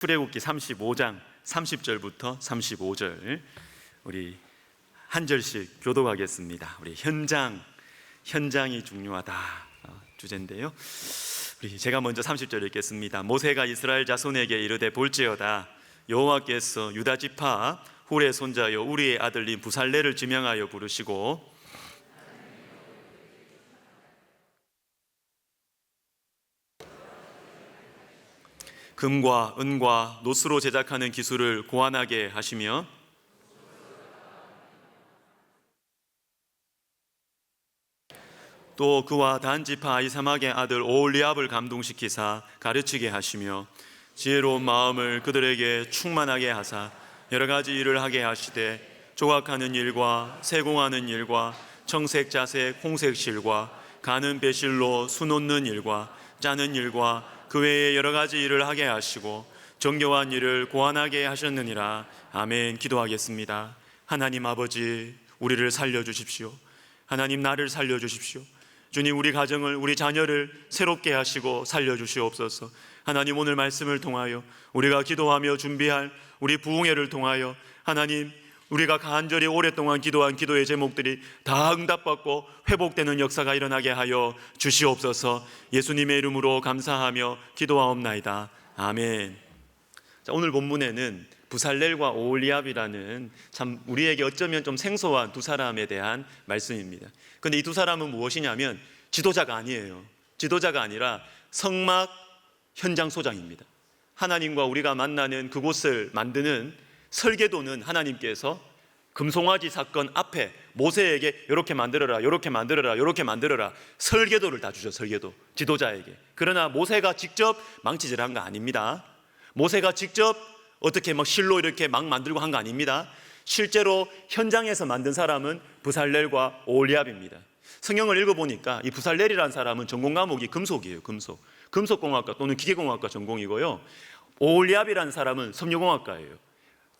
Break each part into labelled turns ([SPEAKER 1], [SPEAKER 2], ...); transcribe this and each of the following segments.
[SPEAKER 1] 출애굽기 35장 30절부터 35절 우리 한 절씩 교독하겠습니다. 우리 현장이 중요하다 주제인데요. 제가 먼저 30절 읽겠습니다. 모세가 이스라엘 자손에게 이르되 볼지어다 여호와께서 유다 지파 훌의 손자요 우리의 아들인 부살레를 지명하여 부르시고 금과 은과 노스로 제작하는 기술을 고안하게 하시며 또 그와 단 지파 아히사막의 아들 오홀리압을 감동시키사 가르치게 하시며 지혜로운 마음을 그들에게 충만하게 하사 여러 가지 일을 하게 하시되 조각하는 일과 세공하는 일과 청색 자색 홍색 실과 가는 배실로 수 놓는 일과 짜는 일과 그 외에 여러 가지 일을 하게 하시고 정교한 일을 고안하게 하셨느니라. 아멘. 기도하겠습니다. 하나님 아버지, 우리를 살려주십시오. 하나님, 나를 살려주십시오. 주님, 우리 가정을, 우리 자녀를 새롭게 하시고 살려주시옵소서. 하나님, 오늘 말씀을 통하여 우리가 기도하며 준비할 우리 부흥회를 통하여 하나님, 우리가 간절히 오랫동안 기도한 기도의 제목들이 다 응답받고 회복되는 역사가 일어나게 하여 주시옵소서. 예수님의 이름으로 감사하며 기도하옵나이다. 아멘. 자, 오늘 본문에는 부살렐과 오홀리압이라는 참 우리에게 어쩌면 좀 생소한 두 사람에 대한 말씀입니다. 그런데 이 두 사람은 무엇이냐면 지도자가 아니에요. 지도자가 아니라 성막 현장 소장입니다. 하나님과 우리가 만나는 그곳을 만드는 설계도는 하나님께서 금송아지 사건 앞에 모세에게 이렇게 만들어라, 이렇게 만들어라, 이렇게 만들어라 설계도를 다 주죠. 설계도, 지도자에게. 그러나 모세가 직접 망치질한 거 아닙니다. 모세가 직접 어떻게 막 실로 이렇게 막 만들고 한 거 아닙니다. 실제로 현장에서 만든 사람은 부살렐과 오홀리압입니다. 성경을 읽어보니까 이 부살렐이라는 사람은 전공 과목이 금속이에요. 금속공학과 또는 기계공학과 전공이고요. 오홀리압이라는 사람은 섬유공학과예요.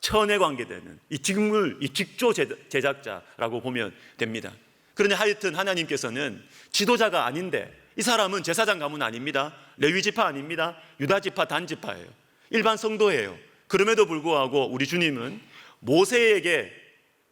[SPEAKER 1] 천에 관계되는 이 직물, 이 직조 제작자라고 보면 됩니다. 그런데 하여튼 하나님께서는 지도자가 아닌데 이 사람은 제사장 가문 아닙니다. 레위 지파 아닙니다. 유다 지파 단 지파예요. 일반 성도예요. 그럼에도 불구하고 우리 주님은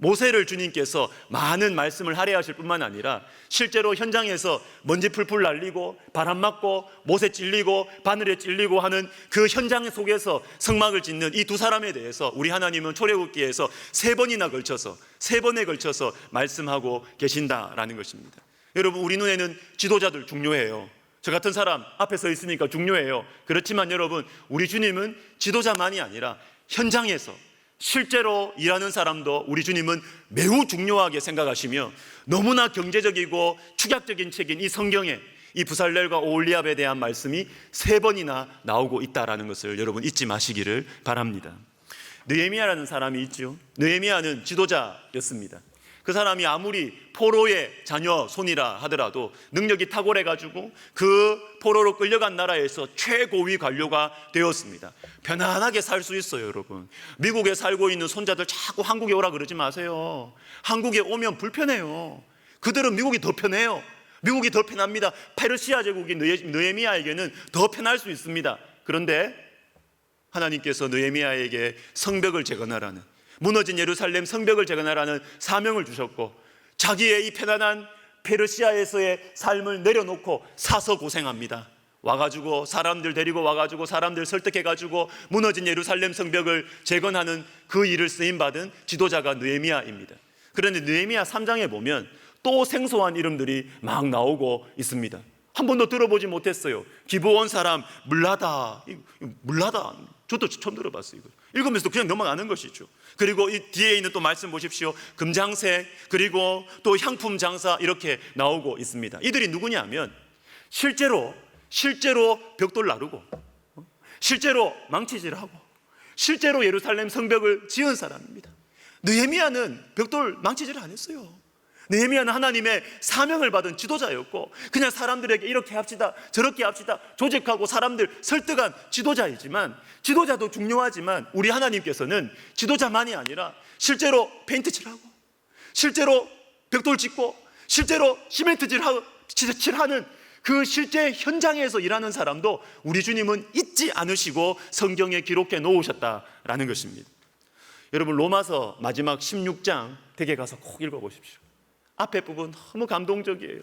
[SPEAKER 1] 모세를 주님께서 많은 말씀을 하려 하실 뿐만 아니라 실제로 현장에서 먼지 풀풀 날리고 바람 맞고 못에 찔리고 바늘에 찔리고 하는 그 현장 속에서 성막을 짓는 이 두 사람에 대해서 우리 하나님은 출애굽기에서 세 번에 걸쳐서 말씀하고 계신다라는 것입니다. 여러분, 우리 눈에는 지도자들 중요해요. 저 같은 사람 앞에 서 있으니까 중요해요. 그렇지만 여러분, 우리 주님은 지도자만이 아니라 현장에서 실제로 일하는 사람도 우리 주님은 매우 중요하게 생각하시며 너무나 경제적이고 축약적인 책인 이 성경에 이 부살렐과 오홀리압에 대한 말씀이 세 번이나 나오고 있다는 것을 여러분 잊지 마시기를 바랍니다. 느헤미야라는 사람이 있죠. 느헤미야는 지도자였습니다. 그 사람이 아무리 포로의 자녀 손이라 하더라도 능력이 탁월해가지고 그 포로로 끌려간 나라에서 최고위 관료가 되었습니다. 편안하게 살 수 있어요. 여러분, 미국에 살고 있는 손자들 자꾸 한국에 오라 그러지 마세요. 한국에 오면 불편해요. 그들은 미국이 더 편해요. 미국이 더 편합니다. 페르시아 제국인 느헤미야에게는 더 편할 수 있습니다. 그런데 하나님께서 느헤미야에게 성벽을 재건하라는, 무너진 예루살렘 성벽을 재건하라는 사명을 주셨고 자기의 이 편안한 페르시아에서의 삶을 내려놓고 사서 고생합니다. 와가지고 사람들 데리고 와가지고 사람들 설득해가지고 무너진 예루살렘 성벽을 재건하는 그 일을 쓰임받은 지도자가 느헤미야입니다. 그런데 느헤미야 3장에 보면 또 생소한 이름들이 막 나오고 있습니다. 한 번도 들어보지 못했어요. 기브온 사람 물라다. 저도 처음 들어봤어요. 이거 읽으면서 그냥 넘어가는 것이죠. 그리고 이 뒤에 있는 또 말씀 보십시오. 금장색, 그리고 또 향품 장사 이렇게 나오고 있습니다. 이들이 누구냐면 실제로 벽돌 나르고 실제로 망치질하고 실제로 예루살렘 성벽을 지은 사람입니다. 느헤미야는 벽돌 망치질을 안 했어요. 느헤미야는 하나님의 사명을 받은 지도자였고 그냥 사람들에게 이렇게 합시다 저렇게 합시다 조직하고 사람들 설득한 지도자이지만, 지도자도 중요하지만 우리 하나님께서는 지도자만이 아니라 실제로 페인트칠하고 실제로 벽돌 짓고 실제로 시멘트 칠하는 그 실제 현장에서 일하는 사람도 우리 주님은 잊지 않으시고 성경에 기록해 놓으셨다라는 것입니다. 여러분, 로마서 마지막 16장 댁에 가서 꼭 읽어보십시오. 앞에 부분 너무 감동적이에요.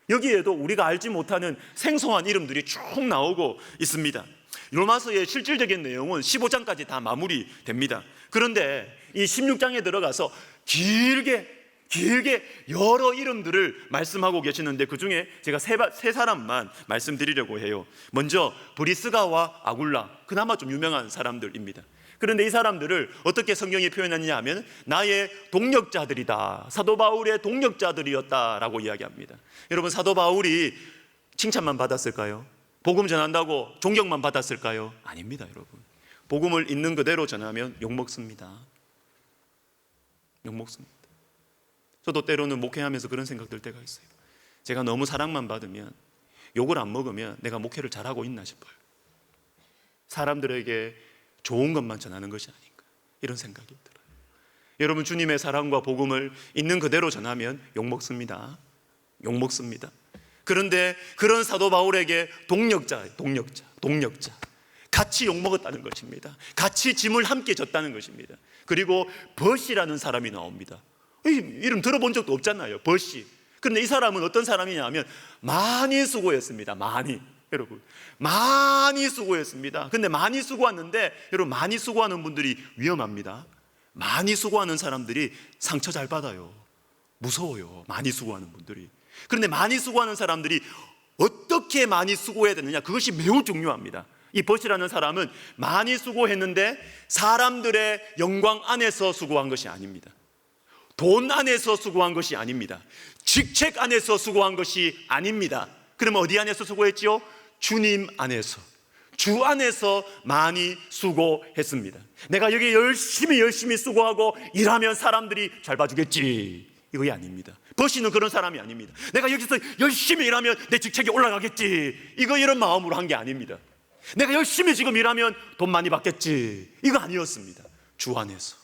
[SPEAKER 1] 여기에도 우리가 알지 못하는 생소한 이름들이 쭉 나오고 있습니다. 로마서의 실질적인 내용은 15장까지 다 마무리됩니다. 그런데 이 16장에 들어가서 길게 여러 이름들을 말씀하고 계시는데, 그 중에 제가 세 사람만 말씀드리려고 해요. 먼저 브리스가와 아굴라, 그나마 좀 유명한 사람들입니다. 그런데 이 사람들을 어떻게 성경이 표현하느냐 하면 나의 동력자들이다, 사도 바울의 동력자들이었다라고 이야기합니다. 여러분, 사도 바울이 칭찬만 받았을까요? 복음 전한다고 존경만 받았을까요? 아닙니다. 여러분, 복음을 있는 그대로 전하면 욕먹습니다. 욕먹습니다. 저도 때로는 목회하면서 그런 생각 들 때가 있어요. 제가 너무 사랑만 받으면, 욕을 안 먹으면 내가 목회를 잘하고 있나 싶어요. 사람들에게 좋은 것만 전하는 것이 아닌가, 이런 생각이 들어요. 여러분, 주님의 사랑과 복음을 있는 그대로 전하면 욕먹습니다. 욕먹습니다. 그런데 그런 사도 바울에게 동력자 같이 욕먹었다는 것입니다. 같이 짐을 함께 졌다는 것입니다. 그리고 벗이라는 사람이 나옵니다. 이름 들어본 적도 없잖아요, 벗이. 그런데 이 사람은 어떤 사람이냐 하면 많이 수고했습니다. 여러분, 많이 수고했습니다. 근데 많이 수고했는데, 여러분, 많이 수고하는 분들이 위험합니다. 많이 수고하는 사람들이 상처 잘 받아요. 무서워요, 많이 수고하는 분들이. 그런데 많이 수고하는 사람들이 어떻게 많이 수고해야 되느냐, 그것이 매우 중요합니다. 이 벗이라는 사람은 많이 수고했는데 사람들의 영광 안에서 수고한 것이 아닙니다. 돈 안에서 수고한 것이 아닙니다. 직책 안에서 수고한 것이 아닙니다. 그러면 어디 안에서 수고했지요? 주님 안에서, 주 안에서 많이 수고했습니다. 내가 여기 열심히 수고하고 일하면 사람들이 잘 봐주겠지, 이거 아닙니다. 버시는 그런 사람이 아닙니다. 내가 여기서 열심히 일하면 내 직책이 올라가겠지, 이런 마음으로 한 게 아닙니다. 내가 열심히 지금 일하면 돈 많이 받겠지, 이거 아니었습니다. 주 안에서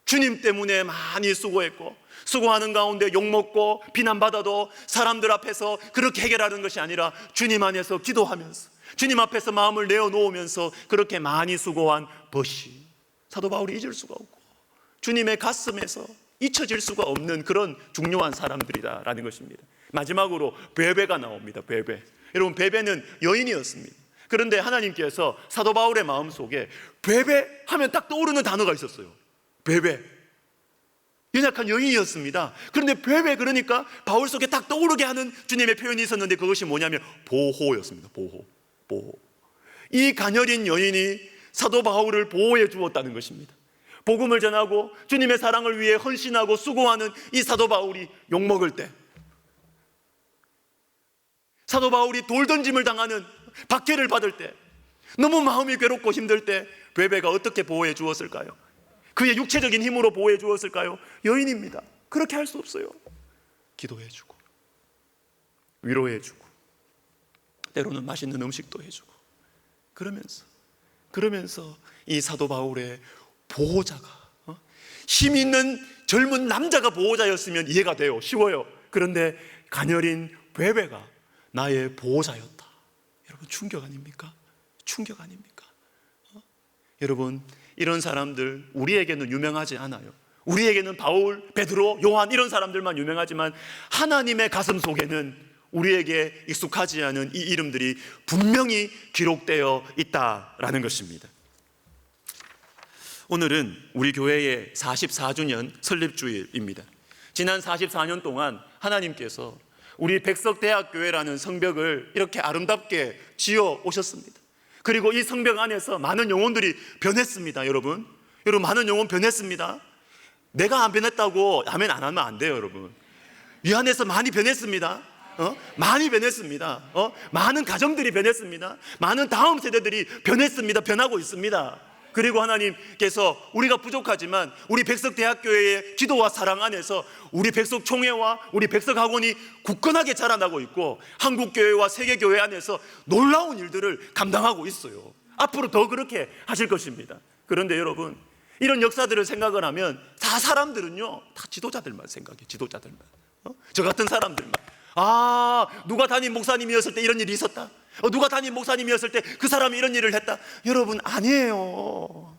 [SPEAKER 1] 주님 때문에 많이 수고했고, 수고하는 가운데 욕먹고 비난받아도 사람들 앞에서 그렇게 해결하는 것이 아니라 주님 안에서 기도하면서 주님 앞에서 마음을 내어놓으면서 그렇게 많이 수고한 벗이, 사도 바울이 잊을 수가 없고 주님의 가슴에서 잊혀질 수가 없는 그런 중요한 사람들이다라는 것입니다. 마지막으로 베베가 나옵니다. 베베. 여러분, 베베는 여인이었습니다. 그런데 하나님께서 사도 바울의 마음속에 베베 하면 딱 떠오르는 단어가 있었어요. 베베. 연약한 여인이었습니다. 그런데 베베, 그러니까 바울 속에 딱 떠오르게 하는 주님의 표현이 있었는데, 그것이 뭐냐면 보호였습니다. 보호. 이 가녀린 여인이 사도 바울을 보호해 주었다는 것입니다. 복음을 전하고 주님의 사랑을 위해 헌신하고 수고하는 이 사도 바울이 욕먹을 때, 사도 바울이 돌 던짐을 당하는, 박해를 받을 때, 너무 마음이 괴롭고 힘들 때 베베가 어떻게 보호해 주었을까요? 그의 육체적인 힘으로 보호해 주었을까요? 여인입니다. 그렇게 할 수 없어요. 기도해 주고, 위로해 주고, 때로는 맛있는 음식도 해주고, 그러면서 이 사도 바울의 보호자가, 힘 있는 젊은 남자가 보호자였으면 이해가 돼요. 쉬워요. 그런데 가녀린 베베가 나의 보호자였다. 여러분, 충격 아닙니까? 충격 아닙니까? 여러분, 이런 사람들 우리에게는 유명하지 않아요. 우리에게는 바울, 베드로, 요한 이런 사람들만 유명하지만 하나님의 가슴 속에는 우리에게 익숙하지 않은 이 이름들이 분명히 기록되어 있다라는 것입니다. 오늘은 우리 교회의 44주년 설립주일입니다. 지난 44년 동안 하나님께서 우리 백석대학교회라는 성벽을 이렇게 아름답게 지어 오셨습니다. 그리고 이 성벽 안에서 많은 영혼들이 변했습니다. 여러분, 많은 영혼 변했습니다. 내가 안 변했다고 아멘 안 하면 안 돼요. 여러분, 이 안에서 많이 변했습니다. 많이 변했습니다. 많은 가정들이 변했습니다. 많은 다음 세대들이 변했습니다. 변하고 있습니다. 그리고 하나님께서 우리가 부족하지만 우리 백석대학교회의 기도와 사랑 안에서 우리 백석총회와 우리 백석학원이 굳건하게 자라나고 있고, 한국교회와 세계교회 안에서 놀라운 일들을 감당하고 있어요. 앞으로 더 그렇게 하실 것입니다. 그런데 여러분, 이런 역사들을 생각을 하면 다 사람들은요, 다 지도자들만 생각해요. 지도자들만. 저 같은 사람들만. 누가 담임 목사님이었을 때 이런 일이 있었다. 누가 담임 목사님이었을 때 그 사람이 이런 일을 했다. 여러분, 아니에요.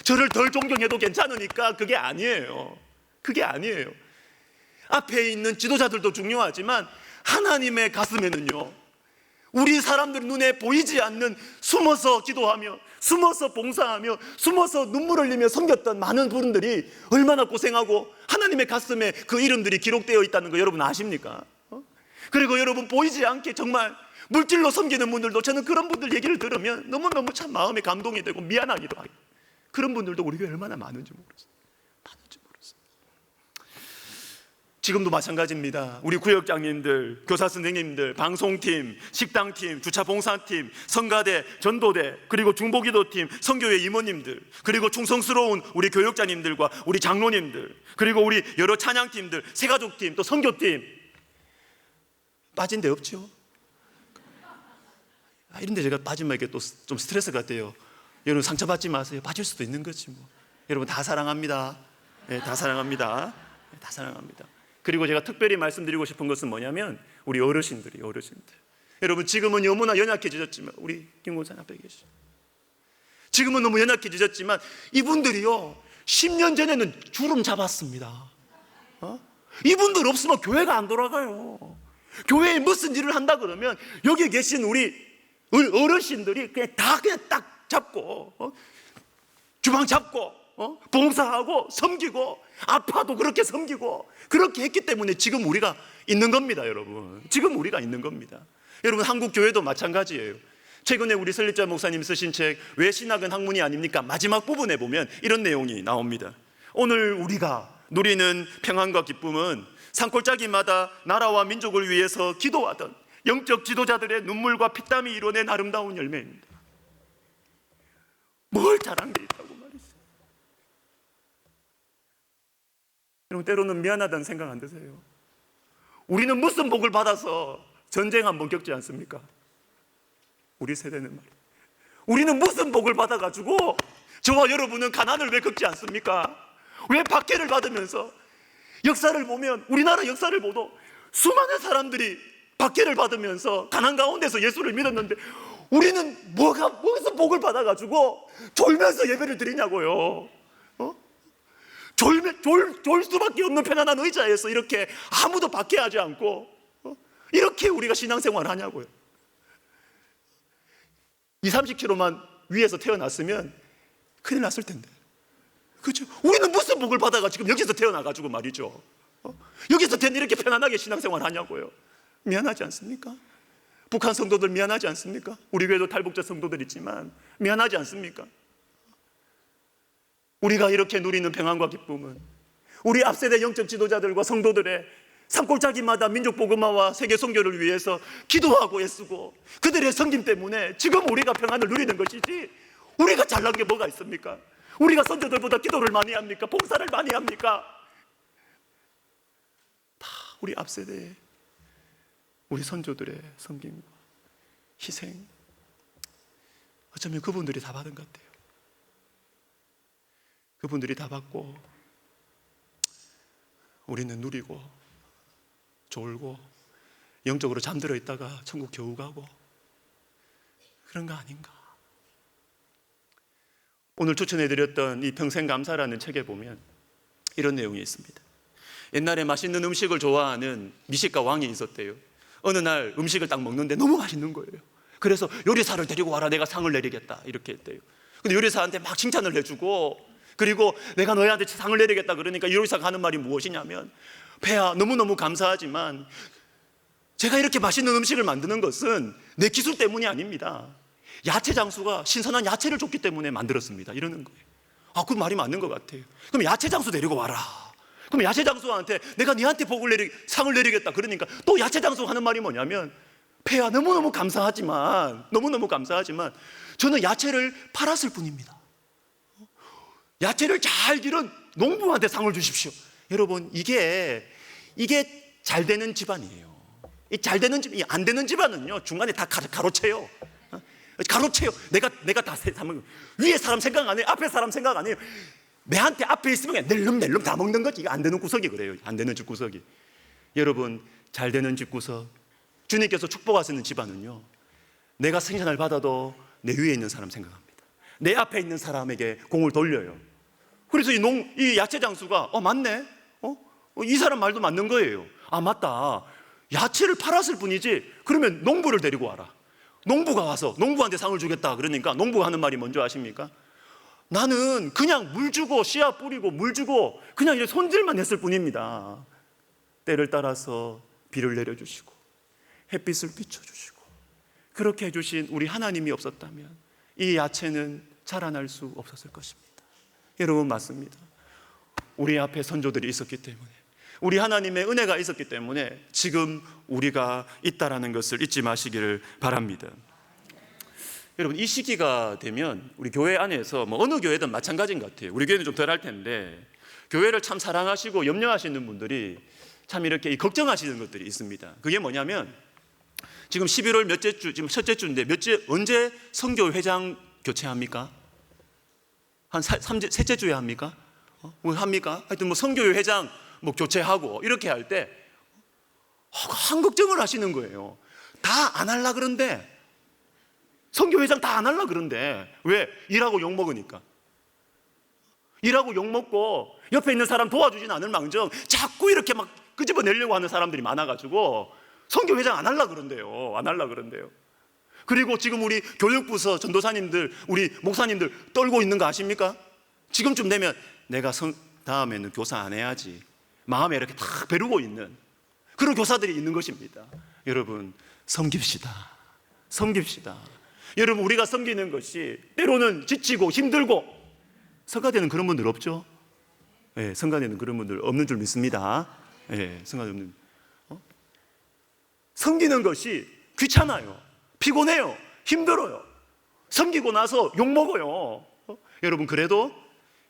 [SPEAKER 1] 저를 덜 존경해도 괜찮으니까 그게 아니에요. 그게 아니에요. 앞에 있는 지도자들도 중요하지만 하나님의 가슴에는요, 우리 사람들 눈에 보이지 않는 숨어서 기도하며 숨어서 봉사하며 숨어서 눈물 흘리며 섬겼던 많은 분들이 얼마나 고생하고 하나님의 가슴에 그 이름들이 기록되어 있다는 거 여러분 아십니까? 그리고 여러분, 보이지 않게 정말 물질로 섬기는 분들도, 저는 그런 분들 얘기를 들으면 너무너무 참 마음에 감동이 되고 미안하기도 하고, 그런 분들도 우리 교회 얼마나 많은지 모르겠어요. 지금도 마찬가지입니다. 우리 구역장님들, 교사 선생님들, 방송팀, 식당팀, 주차봉사팀, 성가대, 전도대, 그리고 중보기도팀, 성교회 임원님들, 그리고 충성스러운 우리 교역자님들과 우리 장로님들, 그리고 우리 여러 찬양팀들, 새가족팀, 또 선교팀, 빠진 데 없죠? 이런데 제가 빠지면 이게 또 좀 스트레스 같아요. 여러분, 상처받지 마세요. 빠질 수도 있는 거지 뭐. 여러분, 다 사랑합니다. 네, 다 사랑합니다. 네, 다 사랑합니다. 그리고 제가 특별히 말씀드리고 싶은 것은 뭐냐면, 우리 어르신들. 여러분, 지금은 너무나 연약해지셨지만, 우리 김군산 앞에 계시죠. 지금은 너무 연약해지셨지만 이분들이요, 10년 전에는 주름 잡았습니다. 이분들 없으면 교회가 안 돌아가요. 교회에 무슨 일을 한다 그러면 여기 계신 우리 어르신들이 그냥 딱 잡고, 주방 잡고, 봉사하고 섬기고, 아파도 그렇게 섬기고, 그렇게 했기 때문에 지금 우리가 있는 겁니다. 여러분, 지금 우리가 있는 겁니다. 여러분, 한국 교회도 마찬가지예요. 최근에 우리 설립자 목사님 쓰신 책 왜 신학은 학문이 아닙니까? 마지막 부분에 보면 이런 내용이 나옵니다. 오늘 우리가 누리는 평안과 기쁨은 산골짜기마다 나라와 민족을 위해서 기도하던 영적 지도자들의 눈물과 피땀이 이뤄낸 아름다운 열매입니다. 뭘 잘한 게 있다고 말이죠. 여러분, 때로는 미안하다는 생각 안 드세요? 우리는 무슨 복을 받아서 전쟁 한번 겪지 않습니까? 우리 세대는 말이에요. 우리는 무슨 복을 받아가지고 저와 여러분은 가난을 왜 겪지 않습니까? 왜 박해를 받으면서, 역사를 보면, 우리나라 역사를 보도 수많은 사람들이 박해를 받으면서 가난 가운데서 예수를 믿었는데, 우리는 무슨 복을 받아가지고 졸면서 예배를 드리냐고요. 졸 수밖에 없는 편안한 의자에서 이렇게 아무도 박해하지 않고 이렇게 우리가 신앙생활을 하냐고요. 20-30kg만 위에서 태어났으면 큰일 났을 텐데, 그렇죠? 우리는 무슨 복을 받아가 지금 여기서 태어나가지고 말이죠, 여기서 이렇게 편안하게 신앙생활 하냐고요. 미안하지 않습니까? 북한 성도들 미안하지 않습니까? 우리 교회도 탈북자 성도들 있지만 미안하지 않습니까? 우리가 이렇게 누리는 평안과 기쁨은 우리 앞세대 영적 지도자들과 성도들의 산골짜기마다 민족 복음화와 세계 선교를 위해서 기도하고 애쓰고 그들의 섬김 때문에 지금 우리가 평안을 누리는 것이지, 우리가 잘난 게 뭐가 있습니까? 우리가 선조들보다 기도를 많이 합니까? 봉사를 많이 합니까? 다 우리 앞세대의, 우리 선조들의 섬김과 희생, 어쩌면 그분들이 다 받은 것 같아요. 그분들이 다 받고 우리는 누리고 졸고 영적으로 잠들어 있다가 천국 겨우 가고, 그런 거 아닌가? 오늘 추천해드렸던 이 평생감사라는 책에 보면 이런 내용이 있습니다. 옛날에 맛있는 음식을 좋아하는 미식가 왕이 있었대요. 어느 날 음식을 딱 먹는데 너무 맛있는 거예요. 그래서 요리사를 데리고 와라, 내가 상을 내리겠다, 이렇게 했대요. 근데 요리사한테 막 칭찬을 해주고, 그리고 내가 너희한테 상을 내리겠다 그러니까 요리사가 하는 말이 무엇이냐면, 폐하, 너무너무 감사하지만 제가 이렇게 맛있는 음식을 만드는 것은 내 기술 때문이 아닙니다. 야채 장수가 신선한 야채를 줬기 때문에 만들었습니다, 이러는 거예요. 그 말이 맞는 것 같아요. 그럼 야채 장수 데리고 와라. 그럼 야채 장수한테 내가 니한테 상을 내리겠다 그러니까 또 야채 장수가 하는 말이 뭐냐면, 폐하, 너무너무 감사하지만 저는 야채를 팔았을 뿐입니다. 야채를 잘 기른 농부한테 상을 주십시오. 여러분, 이게 잘 되는 집안이에요. 잘 되는 집, 안 되는 집안은요, 중간에 다 가로채요. 가로채요. 내가 다 위에 사람 생각 안 해요. 앞에 사람 생각 안 해요. 매한테 앞에 있으면 그냥 낼름낼름 다 먹는 거지. 이거 안 되는 구석이 그래요. 안 되는 집구석이. 여러분, 잘 되는 집구석, 주님께서 축복하시는 집안은요, 내가 생산을 받아도 내 위에 있는 사람 생각합니다. 내 앞에 있는 사람에게 공을 돌려요. 그래서 이 야채 장수가 맞네? 이 사람 말도 맞는 거예요. 맞다. 야채를 팔았을 뿐이지. 그러면 농부를 데리고 와라. 농부가 와서 농부한테 상을 주겠다. 그러니까 농부가 하는 말이 뭔지 아십니까? 나는 그냥 물 주고 씨앗 뿌리고 물 주고 그냥 이렇게 손질만 했을 뿐입니다. 때를 따라서 비를 내려주시고 햇빛을 비춰주시고 그렇게 해주신 우리 하나님이 없었다면 이 야채는 자라날 수 없었을 것입니다. 여러분, 맞습니다. 우리 앞에 선조들이 있었기 때문에, 우리 하나님의 은혜가 있었기 때문에 지금 우리가 있다라는 것을 잊지 마시기를 바랍니다. 여러분, 이 시기가 되면 우리 교회 안에서 어느 교회든 마찬가지인 것 같아요. 우리 교회는 좀 덜 할 텐데 교회를 참 사랑하시고 염려하시는 분들이 참 이렇게 걱정하시는 것들이 있습니다. 그게 뭐냐면 지금 11월 몇째 주, 지금 첫째 주인데 언제 선교 회장 교체합니까? 한 셋째 주에 합니까? 뭐 합니까? 하여튼 선교회 회장 교체하고 이렇게 할 때 한 걱정을 하시는 거예요. 다 안 할라 그런데, 선교회장 다 안 할라 그런데, 왜? 일하고 욕 먹으니까. 일하고 욕 먹고 옆에 있는 사람 도와주진 않을 망정 자꾸 이렇게 막 끄집어내려고 하는 사람들이 많아가지고 선교회장 안 할라 그런대요. 안 할라 그런대요. 그리고 지금 우리 교육부서 전도사님들, 우리 목사님들 떨고 있는 거 아십니까? 지금쯤 되면 내가 다음에는 교사 안 해야지 마음에 이렇게 탁 배르고 있는 그런 교사들이 있는 것입니다. 여러분, 섬깁시다. 섬깁시다. 여러분, 우리가 섬기는 것이 때로는 지치고 힘들고, 성가대는 그런 분들 없죠? 네, 성가대는 그런 분들 없는 줄 믿습니다. 네, 성가대 없는. 섬기는 것이 귀찮아요. 피곤해요. 힘들어요. 섬기고 나서 욕 먹어요. 여러분, 그래도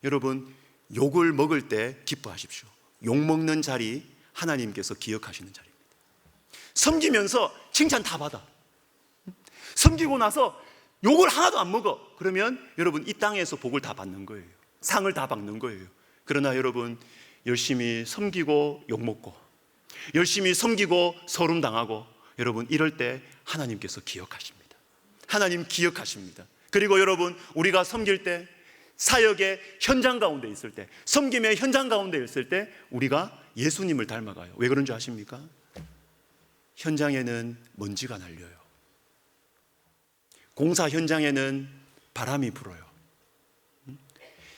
[SPEAKER 1] 여러분, 욕을 먹을 때 기뻐하십시오. 욕 먹는 자리 하나님께서 기억하시는 자리입니다. 섬기면서 칭찬 다 받아. 섬기고 나서 욕을 하나도 안 먹어. 그러면 여러분, 이 땅에서 복을 다 받는 거예요. 상을 다 받는 거예요. 그러나 여러분, 열심히 섬기고 욕 먹고, 열심히 섬기고 서름 당하고, 여러분, 이럴 때 하나님께서 기억하십니다. 하나님 기억하십니다. 그리고 여러분, 우리가 섬길 때, 사역의 현장 가운데 있을 때, 섬김의 현장 가운데 있을 때 우리가 예수님을 닮아가요. 왜 그런 줄 아십니까? 현장에는 먼지가 날려요. 공사 현장에는 바람이 불어요.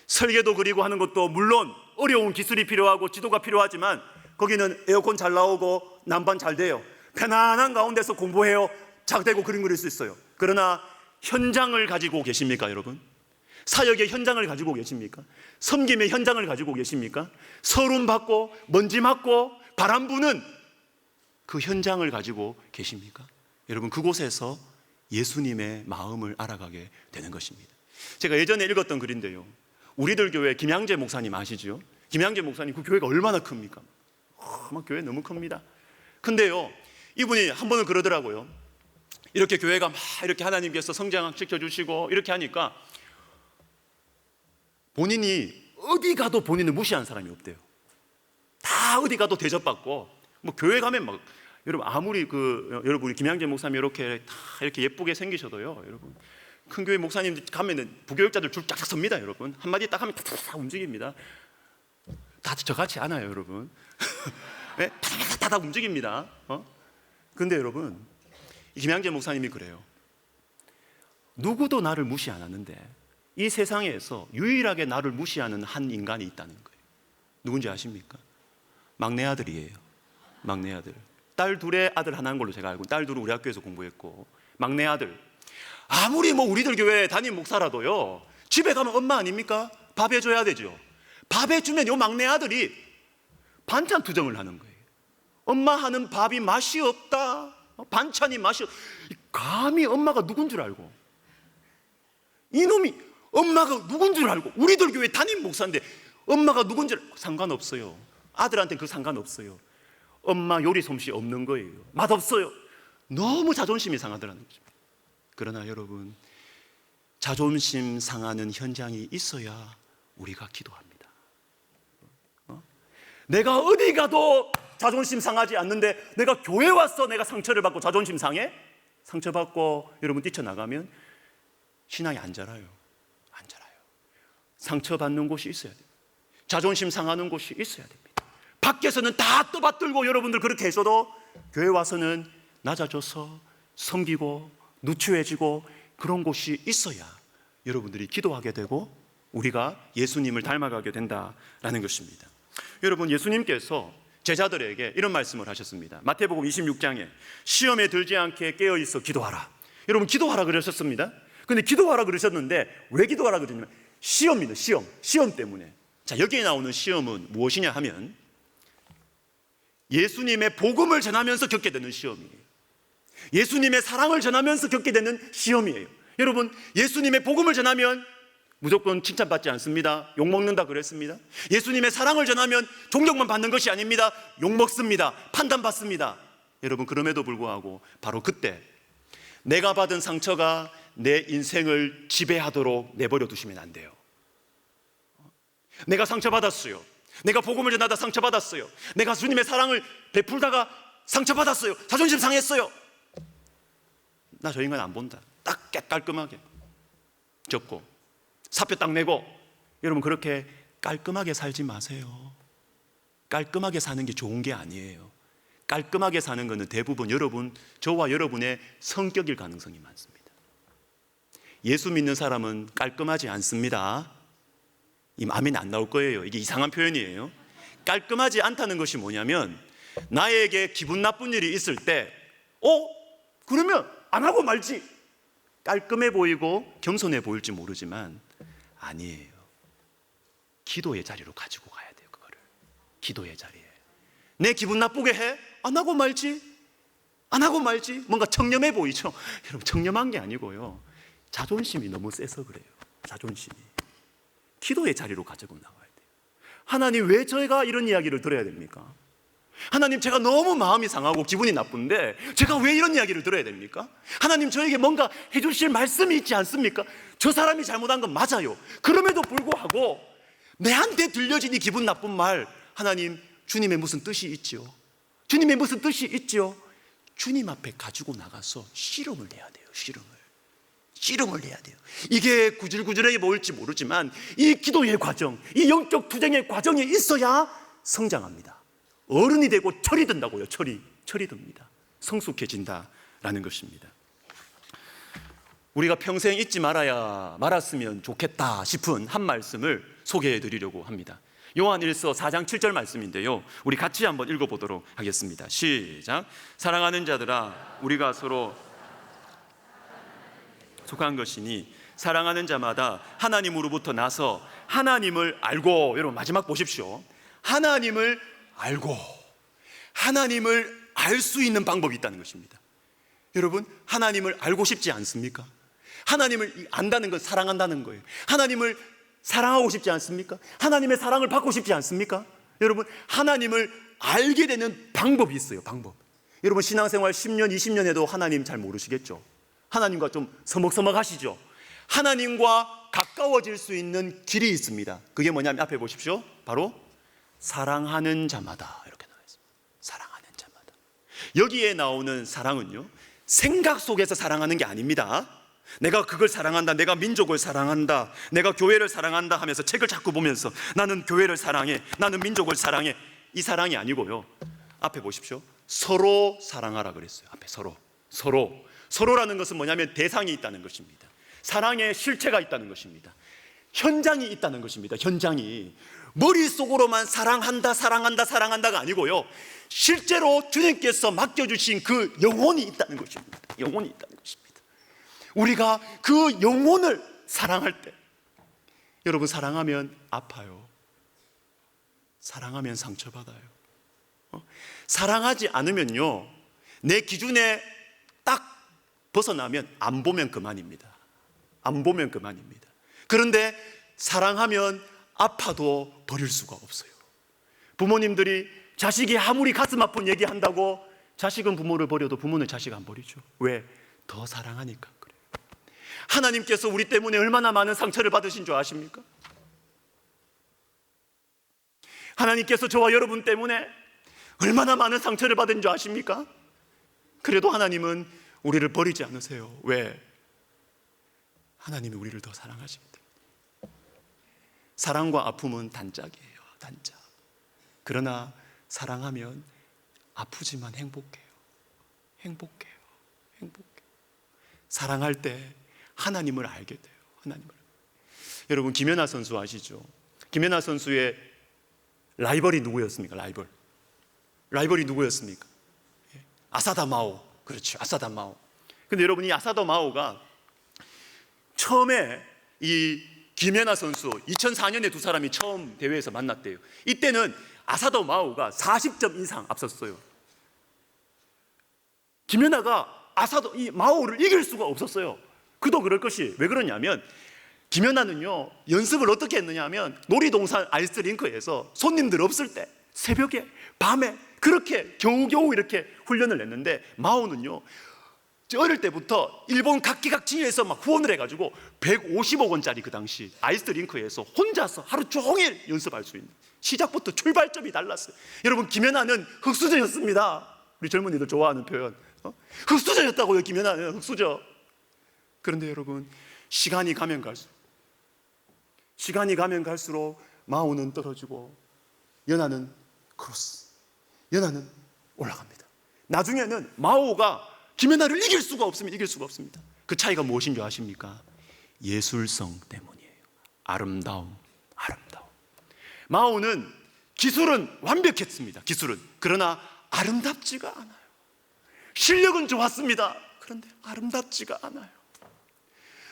[SPEAKER 1] 설계도 그리고 하는 것도 물론 어려운 기술이 필요하고 지도가 필요하지만 거기는 에어컨 잘 나오고 난방 잘 돼요. 편안한 가운데서 공부해요. 작대고 그림 그릴 수 있어요. 그러나 현장을 가지고 계십니까, 여러분? 사역의 현장을 가지고 계십니까? 섬김의 현장을 가지고 계십니까? 서름 받고 먼지 맞고 바람 부는 그 현장을 가지고 계십니까? 여러분, 그곳에서 예수님의 마음을 알아가게 되는 것입니다. 제가 예전에 읽었던 글인데요, 우리들 교회 김양재 목사님 아시죠? 김양재 목사님, 그 교회가 얼마나 큽니까? 막 교회 너무 큽니다. 근데요, 이분이 한 번은 그러더라고요. 이렇게 교회가 막 이렇게 하나님께서 성장시켜 주시고 이렇게 하니까 본인이 어디 가도 본인을 무시하는 사람이 없대요. 다 어디 가도 대접받고, 교회 가면 막, 여러분, 아무리 여러분, 우리 김양재 목사님 이렇게 다 이렇게 예쁘게 생기셔도요, 여러분, 큰 교회 목사님들 가면은 부교육자들 줄 쫙쫙 섭니다, 여러분. 한마디 딱 하면 탁탁 움직입니다. 다 저같이 않아요, 여러분. 네? 다 움직입니다. 근데 여러분, 김양재 목사님이 그래요. 누구도 나를 무시 안 하는데 이 세상에서 유일하게 나를 무시하는 한 인간이 있다는 거예요. 누군지 아십니까? 막내 아들이에요. 막내 아들. 딸 둘의 아들 하나인 걸로 제가 알고, 딸 둘은 우리 학교에서 공부했고, 막내 아들. 아무리 우리들 교회 담임 목사라도요, 집에 가면 엄마 아닙니까? 밥 해줘야 되죠. 밥 해주면 요 막내 아들이 반찬 투정을 하는 거예요. 엄마 하는 밥이 맛이 없다. 반찬이 맛이 없다. 감히 엄마가 누군 줄 알고, 이놈이 엄마가 누군 줄 알고, 우리들 교회 담임 목사인데 엄마가 누군 줄 알고, 상관없어요. 아들한테는 그 상관없어요. 엄마 요리 솜씨 없는 거예요. 맛없어요. 너무 자존심이 상하더라는 거죠. 그러나 여러분, 자존심 상하는 현장이 있어야 우리가 기도합니다. 내가 어디 가도 자존심 상하지 않는데 내가 교회 와서 내가 상처를 받고 자존심 상해? 상처받고 여러분 뛰쳐나가면 신앙이 안 자라요. 안 자라요. 상처받는 곳이 있어야 돼요. 자존심 상하는 곳이 있어야 됩니다. 밖에서는 다 떠받들고 여러분들 그렇게 해서도 교회 와서는 낮아져서 섬기고 누추해지고 그런 곳이 있어야 여러분들이 기도하게 되고 우리가 예수님을 닮아가게 된다라는 것입니다. 여러분, 예수님께서 제자들에게 이런 말씀을 하셨습니다. 마태복음 26장에 시험에 들지 않게 깨어있어 기도하라. 여러분, 기도하라 그러셨습니다. 근데 기도하라 그러셨는데 왜 기도하라 그러냐면 시험입니다. 시험 때문에. 자, 여기에 나오는 시험은 무엇이냐 하면 예수님의 복음을 전하면서 겪게 되는 시험이에요. 예수님의 사랑을 전하면서 겪게 되는 시험이에요. 여러분, 예수님의 복음을 전하면 무조건 칭찬받지 않습니다. 욕먹는다 그랬습니다. 예수님의 사랑을 전하면 존경만 받는 것이 아닙니다. 욕먹습니다. 판단받습니다. 여러분, 그럼에도 불구하고 바로 그때 내가 받은 상처가 내 인생을 지배하도록 내버려 두시면 안 돼요. 내가 상처받았어요. 내가 복음을 전하다 상처받았어요. 내가 주님의 사랑을 베풀다가 상처받았어요. 자존심 상했어요. 나 저 인간 안 본다. 딱 깔끔하게 접고 사표 딱 내고. 여러분, 그렇게 깔끔하게 살지 마세요. 깔끔하게 사는 게 좋은 게 아니에요. 깔끔하게 사는 것은 대부분 저와 여러분의 성격일 가능성이 많습니다. 예수 믿는 사람은 깔끔하지 않습니다. 이 아멘 안 나올 거예요. 이게 이상한 표현이에요. 깔끔하지 않다는 것이 뭐냐면 나에게 기분 나쁜 일이 있을 때 그러면 안 하고 말지. 깔끔해 보이고 겸손해 보일지 모르지만 아니에요. 기도의 자리로 가지고 가야 돼요. 그거를 기도의 자리에. 내 기분 나쁘게 해? 안 하고 말지. 안 하고 말지. 뭔가 청렴해 보이죠. 여러분, 청렴한 게 아니고요, 자존심이 너무 세서 그래요. 자존심이. 기도의 자리로 가지고 나와야 돼요. 하나님, 왜 제가 이런 이야기를 들어야 됩니까? 하나님, 제가 너무 마음이 상하고 기분이 나쁜데 제가 왜 이런 이야기를 들어야 됩니까? 하나님, 저에게 뭔가 해주실 말씀이 있지 않습니까? 저 사람이 잘못한 건 맞아요. 그럼에도 불구하고 내한테 들려진 이 기분 나쁜 말, 하나님, 주님의 무슨 뜻이 있지요? 주님의 무슨 뜻이 있지요? 주님 앞에 가지고 나가서 씨름을 해야 돼요. 씨름을 해야 돼요. 이게 구질구질하게 보일지 모르지만 이 기도의 과정, 이 영적 투쟁의 과정이 있어야 성장합니다. 어른이 되고 철이 든다고요. 철이 듭니다. 성숙해진다라는 것입니다. 우리가 평생 잊지 말았으면 좋겠다 싶은 한 말씀을 소개해 드리려고 합니다. 요한 1서 4장 7절 말씀인데요, 우리 같이 한번 읽어보도록 하겠습니다. 시작. 사랑하는 자들아, 우리가 서로 속한 것이니 사랑하는 자마다 하나님으로부터 나서 하나님을 알고. 여러분, 마지막 보십시오. 하나님을 알고. 하나님을 알 수 있는 방법이 있다는 것입니다. 여러분, 하나님을 알고 싶지 않습니까? 하나님을 안다는 건 사랑한다는 거예요. 하나님을 사랑하고 싶지 않습니까? 하나님의 사랑을 받고 싶지 않습니까? 여러분, 하나님을 알게 되는 방법이 있어요. 방법. 여러분, 신앙생활 10년, 20년 해도 하나님 잘 모르시겠죠? 하나님과 좀 서먹서먹하시죠? 하나님과 가까워질 수 있는 길이 있습니다. 그게 뭐냐면 앞에 보십시오. 바로 사랑하는 자마다, 이렇게 나와 있습니다. 사랑하는 자마다. 여기에 나오는 사랑은요, 생각 속에서 사랑하는 게 아닙니다. 내가 그걸 사랑한다, 내가 민족을 사랑한다, 내가 교회를 사랑한다 하면서 책을 자꾸 보면서 나는 교회를 사랑해, 나는 민족을 사랑해, 이 사랑이 아니고요, 앞에 보십시오. 서로 사랑하라 그랬어요. 앞에 서로라는 것은 뭐냐면 대상이 있다는 것입니다. 사랑의 실체가 있다는 것입니다. 현장이 있다는 것입니다. 현장이. 머릿속으로만 사랑한다가 아니고요, 실제로 주님께서 맡겨주신 그 영혼이 있다는 것입니다. 영혼이 있다는 것입니다. 우리가 그 영혼을 사랑할 때, 여러분, 사랑하면 아파요. 사랑하면 상처받아요. 사랑하지 않으면요, 내 기준에 딱 벗어나면 안 보면 그만입니다. 그런데 사랑하면 아파도 버릴 수가 없어요. 부모님들이 자식이 아무리 가슴 아픈 얘기한다고 자식은 부모를 버려도 부모는 자식 안 버리죠. 왜? 더 사랑하니까 그래요. 하나님께서 우리 때문에 얼마나 많은 상처를 받으신 줄 아십니까? 하나님께서 저와 여러분 때문에 얼마나 많은 상처를 받은 줄 아십니까? 그래도 하나님은 우리를 버리지 않으세요. 왜? 하나님이 우리를 더 사랑하십니다. 사랑과 아픔은 단짝이에요. 단짝. 그러나 사랑하면 아프지만 행복해요. 행복해요. 행복해요. 사랑할 때 하나님을 알게 돼요. 하나님을. 여러분, 김연아 선수 아시죠? 김연아 선수의 라이벌이 누구였습니까? 라이벌이 누구였습니까? 아사다 마오. 그렇죠. 아사다 마오. 근데 여러분, 이 아사다 마오가 처음에 이 김연아 선수 2004년에 두 사람이 처음 대회에서 만났대요. 이때는 아사다 마오가 40점 이상 앞섰어요. 김연아가 이 마오를 이길 수가 없었어요. 그도 그럴 것이 왜 그러냐면 김연아는요, 연습을 어떻게 했느냐 하면 놀이동산 아이스링크에서 손님들 없을 때 새벽에 밤에 그렇게 겨우겨우 이렇게 훈련을 했는데, 마오는요 어릴 때부터 일본 각기각지에서 막 후원을 해가지고 150억 원짜리 그 당시 아이스링크에서 혼자서 하루 종일 연습할 수 있는, 시작부터 출발점이 달랐어요. 여러분, 김연아는 흙수저였습니다. 우리 젊은이들 좋아하는 표현, 흙수저였다고요. 김연아는 흙수저. 그런데 여러분, 시간이 가면 갈수록 마오는 떨어지고 연아는 크로스, 연아는 올라갑니다. 나중에는 마오가 김연아를 이길 수가 없습니다. 그 차이가 무엇인 줄 아십니까? 예술성 때문이에요. 아름다움. 마오는 기술은 완벽했습니다. 그러나 아름답지가 않아요. 실력은 좋았습니다. 그런데 아름답지가 않아요.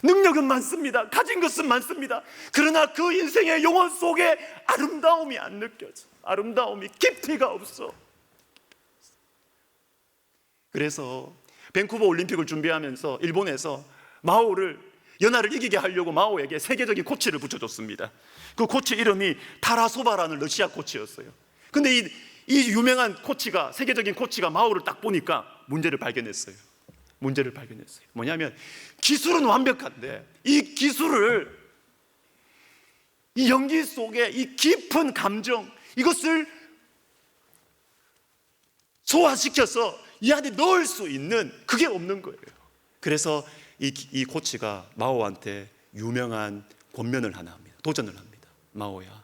[SPEAKER 1] 능력은 많습니다. 가진 것은 많습니다. 그러나 그 인생의 영혼 속에 아름다움이 안 느껴져. 아름다움이 깊이가 없어. 그래서 밴쿠버 올림픽을 준비하면서 일본에서 연아를 이기게 하려고 마오에게 세계적인 코치를 붙여줬습니다. 그 코치 이름이 타라소바라는 러시아 코치였어요. 근데 이 유명한 코치가, 세계적인 코치가 마오를 딱 보니까 문제를 발견했어요. 뭐냐면 기술은 완벽한데 이 기술을, 이 연기 속에 이 깊은 감정, 이것을 소화시켜서 이 안에 넣을 수 있는 그게 없는 거예요. 그래서 이 코치가 마오한테 유명한 권면을 하나 합니다. 도전을 합니다. 마오야,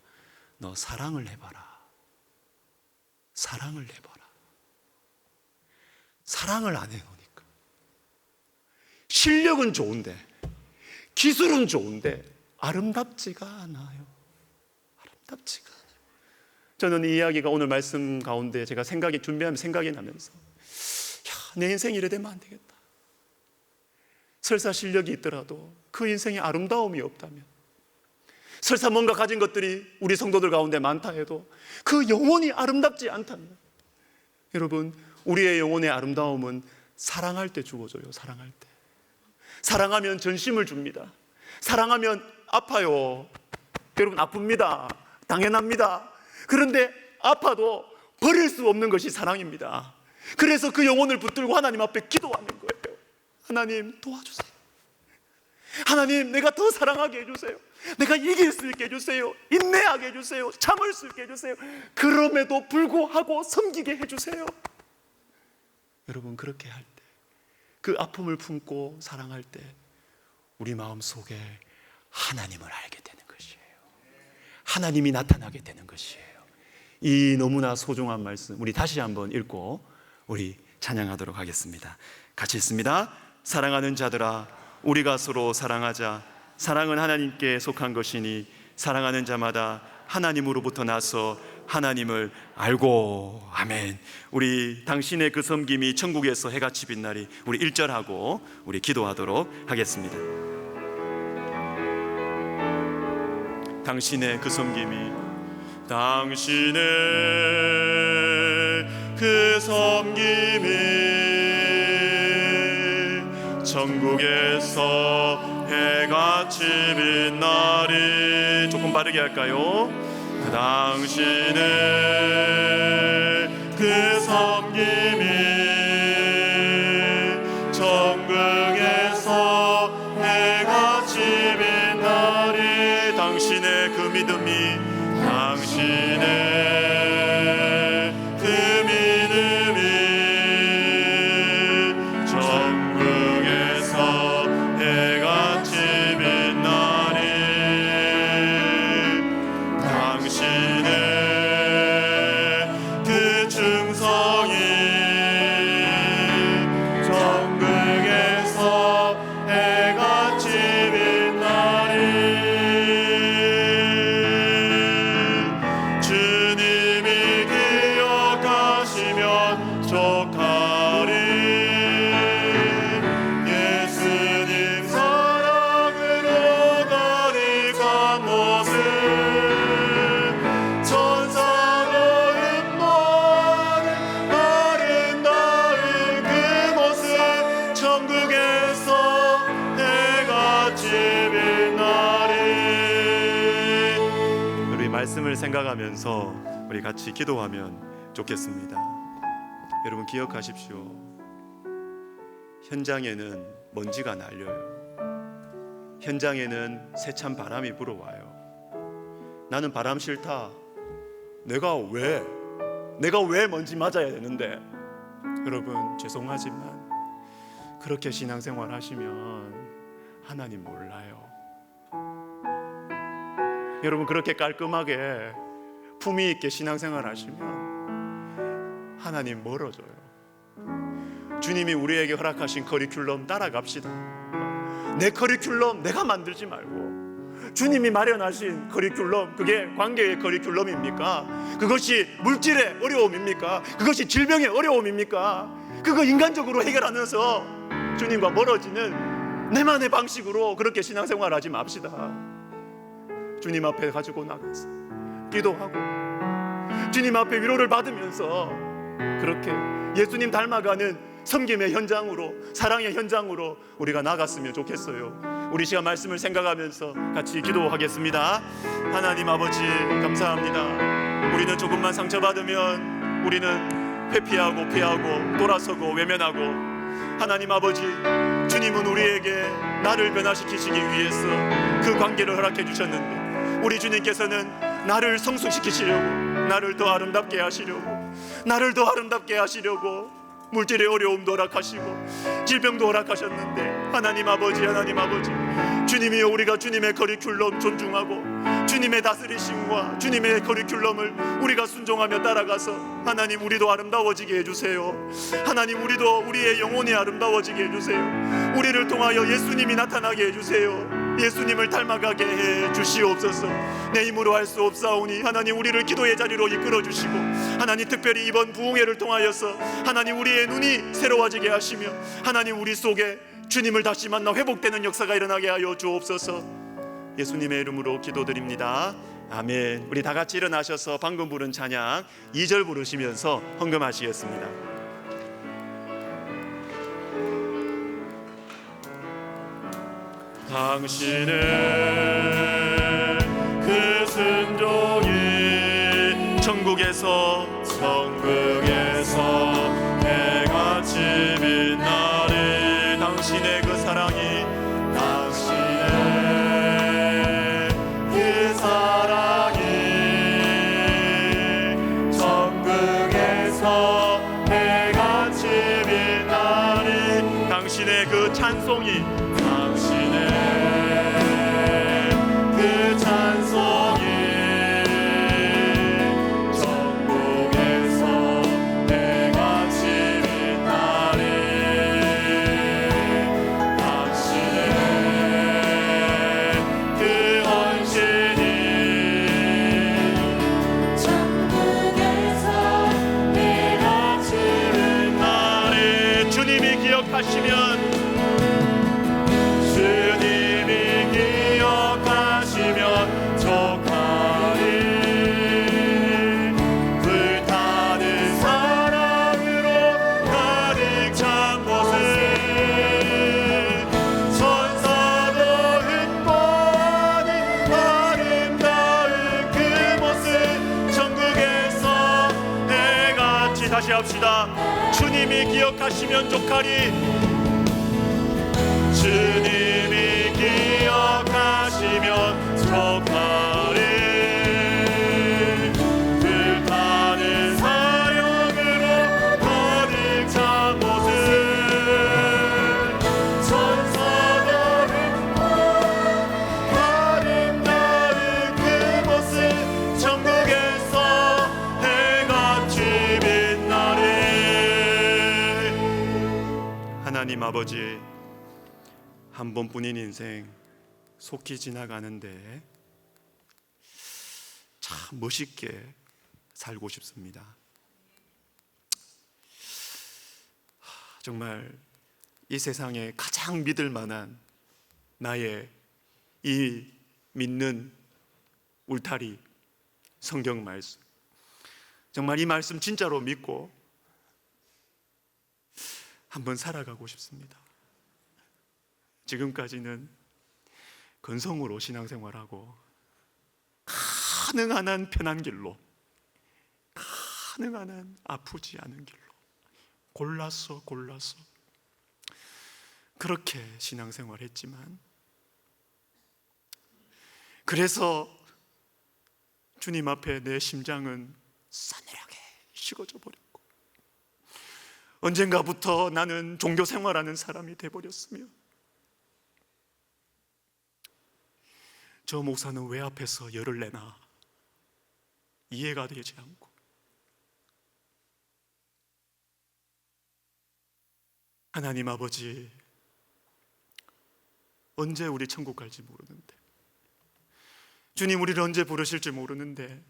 [SPEAKER 1] 너 사랑을 해봐라. 사랑을 안 해놓으니까. 실력은 좋은데, 기술은 좋은데 아름답지가 않아요. 저는 이 이야기가 오늘 말씀 가운데 제가 준비하면 생각이 나면서, 내 인생이 이래 되면 안 되겠다. 설사 실력이 있더라도 그 인생에 아름다움이 없다면, 설사 뭔가 가진 것들이 우리 성도들 가운데 많다 해도 그 영혼이 아름답지 않다면, 여러분, 우리의 영혼의 아름다움은 사랑할 때 주어져요. 사랑하면 전심을 줍니다. 사랑하면 아파요. 여러분, 아픕니다. 당연합니다. 그런데 아파도 버릴 수 없는 것이 사랑입니다. 그래서 그 영혼을 붙들고 하나님 앞에 기도하는 거예요. 하나님, 도와주세요. 하나님, 내가 더 사랑하게 해주세요. 내가 이길 수 있게 해주세요. 인내하게 해주세요. 참을 수 있게 해주세요. 그럼에도 불구하고 섬기게 해주세요. 여러분, 그렇게 할 때, 그 아픔을 품고 사랑할 때 우리 마음속에 하나님을 알게 되는 것이에요. 하나님이 나타나게 되는 것이에요. 이 너무나 소중한 말씀, 우리 다시 한번 읽고 우리 찬양하도록 하겠습니다. 같이 읽습니다. 사랑하는 자들아, 우리가 서로 사랑하자. 사랑은 하나님께 속한 것이니 사랑하는 자마다 하나님으로부터 나서 하나님을 알고. 아멘. 우리 당신의 그 섬김이 천국에서 해같이 빛나리. 우리 1절하고 우리 기도하도록 하겠습니다. 당신의 그 섬김이, 당신의 그 섬김이 천국에서 해같이 빛나리. 조금 빠르게 할까요? 당신의 그 섬김이 천국에서 해같이 빛나리. 당신의 그 믿음이 당신의 그 믿음이 전국에서 해같이 빛나니 당신의 그 충성이 전국에서 해같이 빛나니 주님이 기억하시면 족하리 예수님 사랑으로 가득한 모습 천사로 흠모하는 아름다운 그 모습 천국에서 해같이 빛나리. 우리 말씀을 생각하면서 우리 같이 기도하면 좋겠습니다. 여러분 기억하십시오. 현장에는 먼지가 날려요. 현장에는 세찬 바람이 불어와요. 나는 바람 싫다. 내가 왜 먼지 맞아야 되는데. 여러분 죄송하지만 그렇게 신앙생활 하시면 하나님 몰라요. 여러분 그렇게 깔끔하게 품위 있게 신앙생활 하시면 하나님 멀어져요. 주님이 우리에게 허락하신 커리큘럼 따라갑시다. 내 커리큘럼 내가 만들지 말고 주님이 마련하신 커리큘럼, 그게 관계의 커리큘럼입니까? 그것이 물질의 어려움입니까? 그것이 질병의 어려움입니까? 그거 인간적으로 해결하면서 주님과 멀어지는 내만의 방식으로 그렇게 신앙생활 하지 맙시다. 주님 앞에 가지고 나가서 기도하고 주님 앞에 위로를 받으면서 그렇게 예수님 닮아가는 섬김의 현장으로, 사랑의 현장으로 우리가 나갔으면 좋겠어요. 우리 시간 말씀을 생각하면서 같이 기도하겠습니다. 하나님 아버지 감사합니다. 우리는 조금만 상처받으면 우리는 회피하고 피하고 돌아서고 외면하고, 하나님 아버지 주님은 우리에게 나를 변화시키시기 위해서 그 관계를 허락해 주셨는데, 우리 주님께서는 나를 성숙시키시려고, 나를 더 아름답게 하시려고, 나를 더 아름답게 하시려고 물질의 어려움도 허락하시고 질병도 허락하셨는데, 하나님 아버지 주님이 우리가 주님의 커리큘럼 존중하고 주님의 다스리심과 주님의 커리큘럼을 우리가 순종하며 따라가서 하나님 우리도 아름다워지게 해주세요. 하나님 우리도 우리의 영혼이 아름다워지게 해주세요. 우리를 통하여 예수님이 나타나게 해주세요. 예수님을 닮아가게 해 주시옵소서. 내 힘으로 할 수 없사오니 하나님 우리를 기도의 자리로 이끌어 주시고, 하나님 특별히 이번 부흥회를 통하여서 하나님 우리의 눈이 새로워지게 하시며 하나님 우리 속에 주님을 다시 만나 회복되는 역사가 일어나게 하여 주옵소서. 예수님의 이름으로 기도드립니다. 아멘. 우리 다 같이 일어나셔서 방금 부른 찬양 2절 부르시면서 헌금하시겠습니다. 당신의 그 순종이 천국에서 해같이 빛나리. 당신의 그 사랑이, 당신의 그 사랑이 천국에서 해같이 빛나리. 당신의 그 찬송이, 그 찬송이 천국에서 해같이 빛나리. 당신의 그 헌신이 천국에서 해같이 빛나리. 주님이 기억하시면, 족하리. 불타는 사랑으로 가득 찬 곳은 천사도 흠모하는 아름다운 그 모습 천국에서 해같이. 다시 합시다. 주님이 기억하시면 족하리. 주님이 기억하시면 족하리. 아버지, 한 번뿐인 인생 속히 지나가는데 참 멋있게 살고 싶습니다. 정말 이 세상에 가장 믿을 만한 나의 이 믿는 울타리, 성경 말씀, 정말 이 말씀 진짜로 믿고 한번 살아가고 싶습니다. 지금까지는 건성으로 신앙생활하고 가능한 한 편한 길로, 가능한 한 아프지 않은 길로 골라서 그렇게 신앙생활했지만, 그래서 주님 앞에 내 심장은 싸늘하게 식어져 버렸고, 언젠가부터 나는 종교 생활하는 사람이 돼버렸으며, 저 목사는 왜 앞에서 열을 내나 이해가 되지 않고, 하나님 아버지, 언제 우리 천국 갈지 모르는데, 주님 우리를 언제 부르실지 모르는데,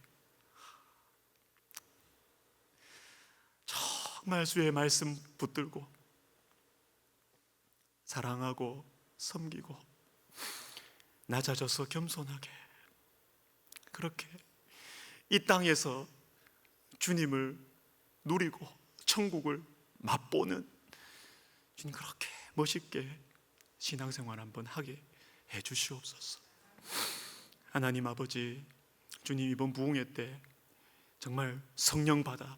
[SPEAKER 1] 정말 주의 말씀 붙들고 사랑하고 섬기고 낮아져서 겸손하게 그렇게 이 땅에서 주님을 누리고 천국을 맛보는, 주님 그렇게 멋있게 신앙생활 한번 하게 해 주시옵소서. 하나님 아버지, 주님 이번 부흥회 때 정말 성령 받아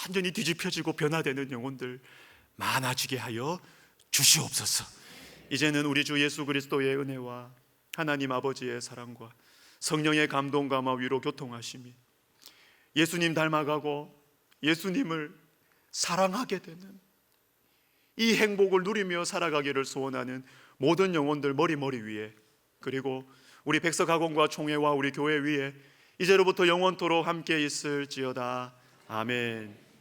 [SPEAKER 1] 완전히 뒤집혀지고 변화되는 영혼들 많아지게 하여 주시옵소서. 이제는 우리 주 예수 그리스도의 은혜와 하나님 아버지의 사랑과 성령의 감동과 위로 교통하심이 예수님 닮아가고 예수님을 사랑하게 되는 이 행복을 누리며 살아가기를 소원하는 모든 영혼들 머리 위에, 그리고 우리 백석학원과 총회와 우리 교회 위에 이제로부터 영원토록 함께 있을지어다. 아멘.